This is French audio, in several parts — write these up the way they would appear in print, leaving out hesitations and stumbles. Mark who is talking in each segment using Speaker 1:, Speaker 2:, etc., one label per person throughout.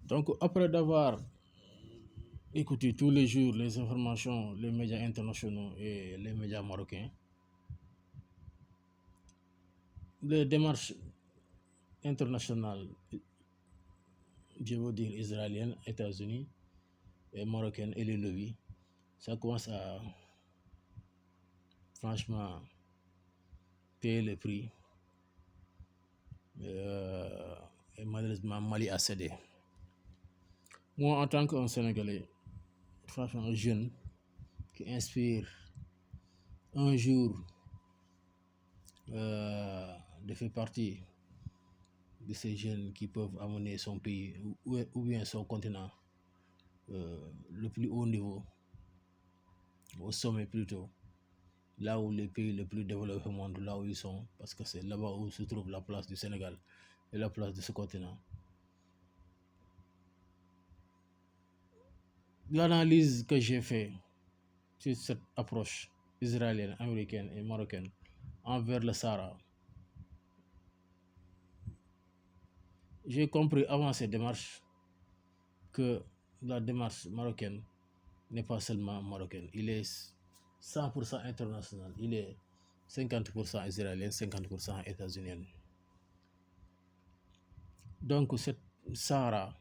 Speaker 1: Donc, après d'avoir écouté tous les jours les informations, les médias internationaux et les médias marocains, les démarches internationales, je veux dire israéliennes, États-Unis, et marocaines et les lobbies, ça commence à franchement payer le prix. Et malheureusement, Mali a cédé. Moi, en tant qu'un Sénégalais, franchement, un jeune qui inspire un jour de faire partie de ces jeunes qui peuvent amener son pays ou bien son continent le plus haut niveau, au sommet plutôt, là où les pays les plus développés au monde, là où ils sont, parce que c'est là-bas où se trouve la place du Sénégal et la place de ce continent. L'analyse que j'ai faite sur cette approche israélienne, américaine et marocaine envers le Sahara, j'ai compris avant ces démarches que la démarche marocaine n'est pas seulement marocaine, il est 100% international, il est 50% israélien, 50% états-unien. Donc cette Sahara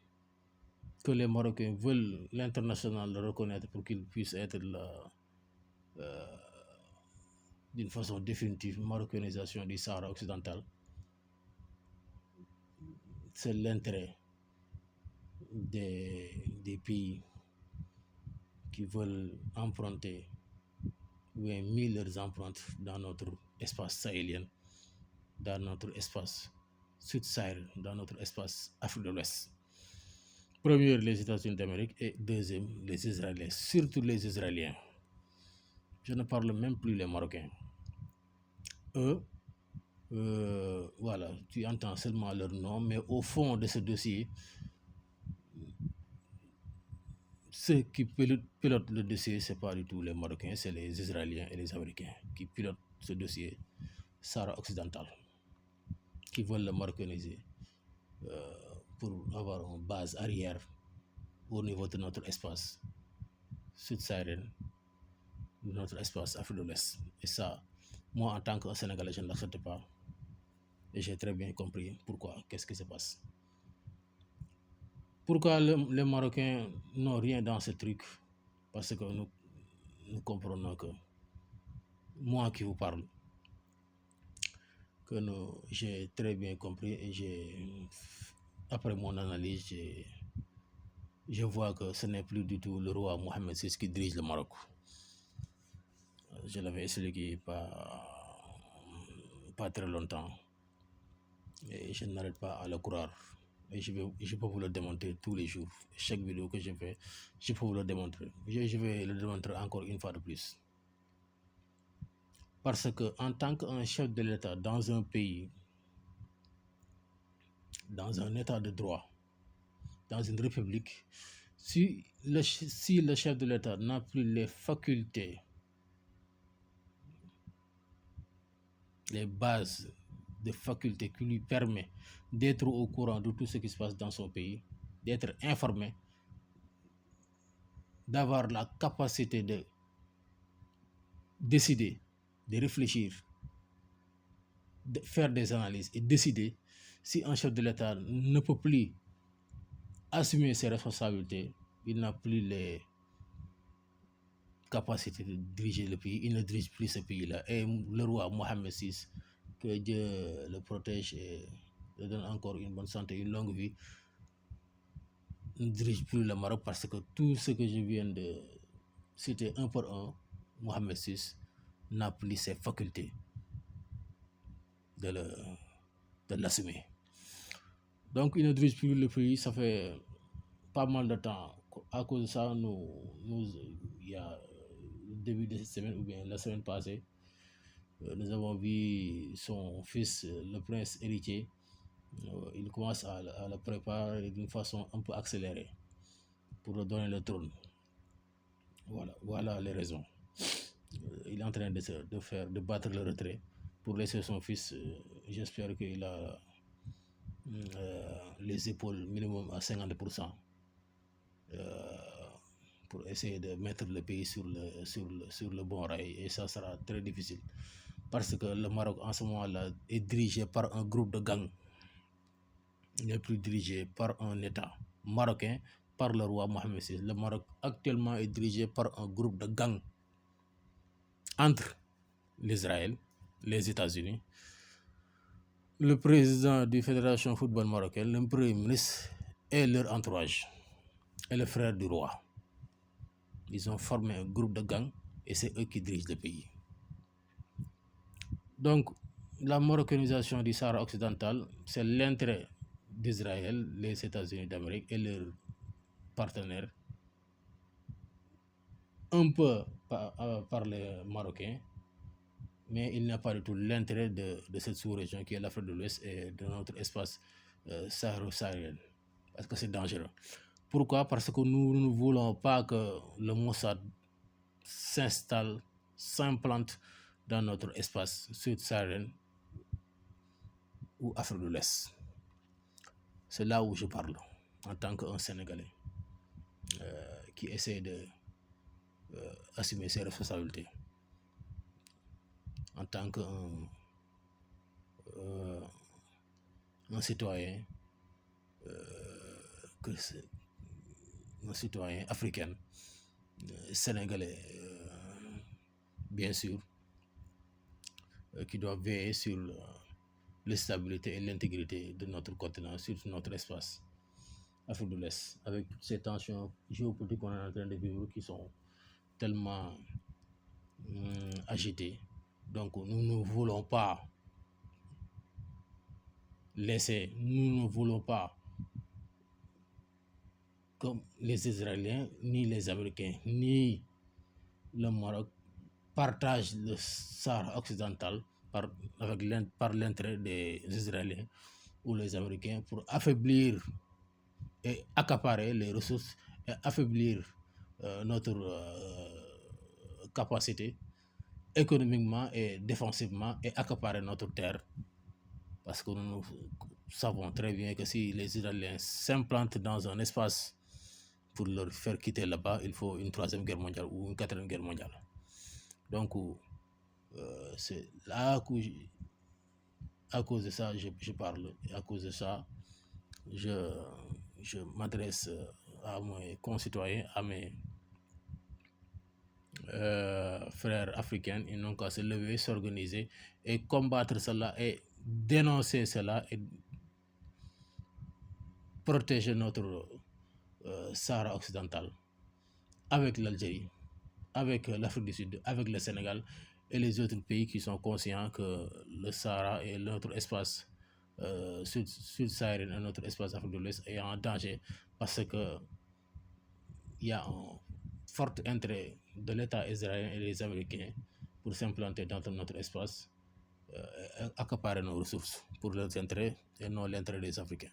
Speaker 1: que les Marocains veulent l'international le reconnaître pour qu'il puisse être d'une façon définitive marocanisation du Sahara occidental, c'est l'intérêt des pays qui veulent emprunter ou bien mis leurs empreintes dans notre espace sahélien, dans notre espace Sud-Sahel, dans notre espace Afrique de l'Ouest. Première, les États-Unis d'Amérique et deuxième, les Israéliens, surtout les Israéliens. Je ne parle même plus les Marocains. Eux, voilà, tu entends seulement leur nom, mais au fond de ce dossier, ceux qui pilotent le dossier, ce n'est pas du tout les Marocains, c'est les Israéliens et les Américains qui pilotent ce dossier Sahara occidental, qui veulent le marocainiser pour avoir une base arrière au niveau de notre espace sud-sahélien, de notre espace Afrique de l'Ouest. Et ça, moi, en tant que Sénégalais, je ne l'accepte pas. Et j'ai très bien compris pourquoi, qu'est-ce qui se passe. Pourquoi les Marocains n'ont rien dans ce truc? Parce que nous comprenons que moi qui vous parle, que j'ai très bien compris et après mon analyse, je vois que ce n'est plus du tout le roi Mohamed VI qui dirige le Maroc. Je l'avais expliqué pas très longtemps et je n'arrête pas à le croire. Et je peux vous le démontrer tous les jours. Chaque vidéo que je fais, je peux vous le démontrer. Je vais le démontrer encore une fois de plus. Parce que en tant qu'un chef de l'État dans un pays, dans un état de droit, dans une république, si le chef de l'État n'a plus les facultés, les bases de facultés qui lui permettent d'être au courant de tout ce qui se passe dans son pays, d'être informé, d'avoir la capacité de décider, de réfléchir, de faire des analyses et décider, si un chef de l'État ne peut plus assumer ses responsabilités, il n'a plus les capacités de diriger le pays, il ne dirige plus ce pays-là. Et le roi Mohamed VI, que Dieu le protège et le donne encore une bonne santé, une longue vie, ne dirige plus le Maroc parce que tout ce que je viens de citer un par un, Mohamed VI n'a plus ses facultés de l'assumer. Donc il ne dirige plus le pays, ça fait pas mal de temps. À cause de ça, il y a le début de cette semaine ou bien la semaine passée, nous avons vu son fils, le prince héritier, il commence à le préparer d'une façon un peu accélérée pour lui donner le trône. Voilà les raisons. Il est en train de battre le retrait pour laisser son fils. J'espère qu'il a les épaules minimum à 50% pour essayer de mettre le pays sur le bon rail, et ça sera très difficile parce que le Maroc en ce moment-là est dirigé par un groupe de gangs, il n'est plus dirigé par un État marocain, par le roi Mohamed VI. Le Maroc actuellement est dirigé par un groupe de gangs entre l'Israël, les États-Unis, le président de la Fédération de football marocaine, le premier ministre et leur entourage, et le frère du roi. Ils ont formé un groupe de gangs et c'est eux qui dirigent le pays. Donc, la marocanisation du Sahara occidental, c'est l'intérêt d'Israël, les États-Unis d'Amérique et leurs partenaires, un peu par les Marocains, mais il n'y a pas du tout l'intérêt de cette sous-région qui est l'Afrique de l'Ouest et de notre espace saharo-saharien, parce que c'est dangereux. Pourquoi? Parce que nous ne voulons pas que le Mossad s'installe, s'implante dans notre espace sud-saharien ou Afrique de l'Est. C'est là où je parle, en tant qu'un Sénégalais qui essaie d'assumer ses responsabilités. En tant qu'un citoyen, un citoyen africain, sénégalais, bien sûr, qui doit veiller sur la stabilité et l'intégrité de notre continent, sur notre espace Afrique de l'Est, avec toutes ces tensions géopolitiques qu'on est en train de vivre qui sont tellement agitées. Donc nous ne voulons pas laisser, nous ne voulons pas que les Israéliens, ni les Américains, ni le Maroc partagent le Sahara occidental par l'intérêt des Israéliens ou les Américains pour affaiblir et accaparer les ressources et affaiblir notre capacité économiquement et défensivement et accaparer notre terre. Parce que nous savons très bien que si les Israéliens s'implantent dans un espace pour leur faire quitter là-bas, il faut une 3e guerre mondiale ou une 4e guerre mondiale. Donc, c'est là que à cause de ça, je parle. Et à cause de ça, je m'adresse à mes concitoyens, à mes frères africains. Ils n'ont qu'à se lever, s'organiser et combattre cela et dénoncer cela et protéger notre Sahara occidental avec l'Algérie, avec l'Afrique du Sud, avec le Sénégal et les autres pays qui sont conscients que le Sahara et notre espace sud-saharien et notre espace Afrique de l'Ouest est en danger parce que il y a un fort intérêt de l'État israélien et des Américains pour s'implanter dans notre espace, accaparer nos ressources pour leurs intérêts et non l'intérêt des Africains.